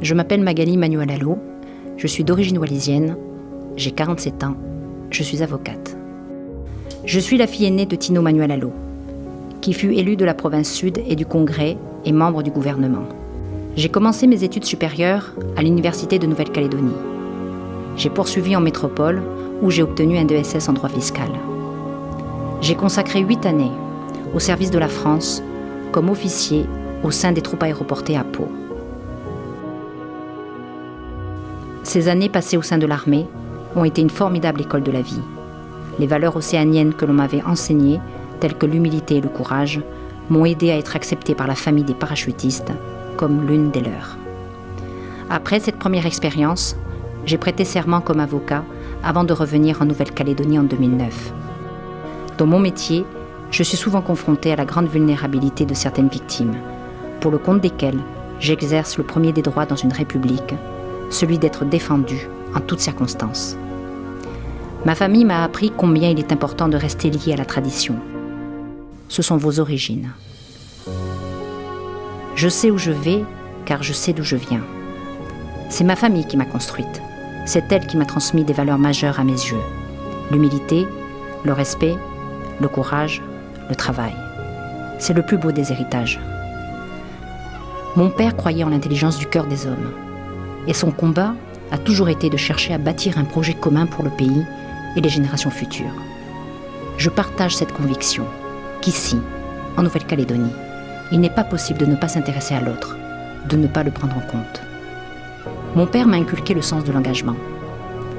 Je m'appelle Magali Manuel-Allo, je suis d'origine wallisienne, j'ai 47 ans, je suis avocate. Je suis la fille aînée de Tino Manuel-Allo, qui fut élu de la province sud et du Congrès et membre du gouvernement. J'ai commencé mes études supérieures à l'Université de Nouvelle-Calédonie. J'ai poursuivi en métropole où j'ai obtenu un DESS en droit fiscal. J'ai consacré 8 années au service de la France comme officier au sein des troupes aéroportées à Pau. Ces années passées au sein de l'armée ont été une formidable école de la vie. Les valeurs océaniennes que l'on m'avait enseignées, telles que l'humilité et le courage, m'ont aidé à être acceptée par la famille des parachutistes comme l'une des leurs. Après cette première expérience, j'ai prêté serment comme avocat avant de revenir en Nouvelle-Calédonie en 2009. Dans mon métier, je suis souvent confrontée à la grande vulnérabilité de certaines victimes, pour le compte desquelles j'exerce le premier des droits dans une république, celui d'être défendue en toutes circonstances. Ma famille m'a appris combien il est important de rester lié à la tradition. Ce sont vos origines. Je sais où je vais, car je sais d'où je viens. C'est ma famille qui m'a construite. C'est elle qui m'a transmis des valeurs majeures à mes yeux. L'humilité, le respect, le courage, le travail. C'est le plus beau des héritages. Mon père croyait en l'intelligence du cœur des hommes. Et son combat a toujours été de chercher à bâtir un projet commun pour le pays et les générations futures. Je partage cette conviction qu'ici, en Nouvelle-Calédonie, il n'est pas possible de ne pas s'intéresser à l'autre, de ne pas le prendre en compte. Mon père m'a inculqué le sens de l'engagement.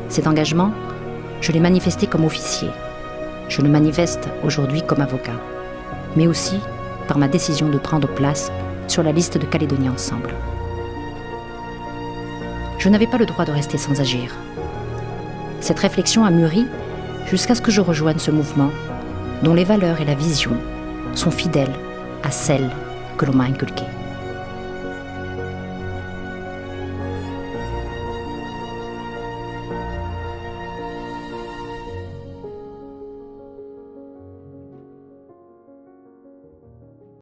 Cet engagement, je l'ai manifesté comme officier. Je le manifeste aujourd'hui comme avocat, mais aussi par ma décision de prendre place sur la liste de Calédonie Ensemble. Je n'avais pas le droit de rester sans agir. Cette réflexion a mûri jusqu'à ce que je rejoigne ce mouvement dont les valeurs et la vision sont fidèles à celles que l'on m'a inculquées.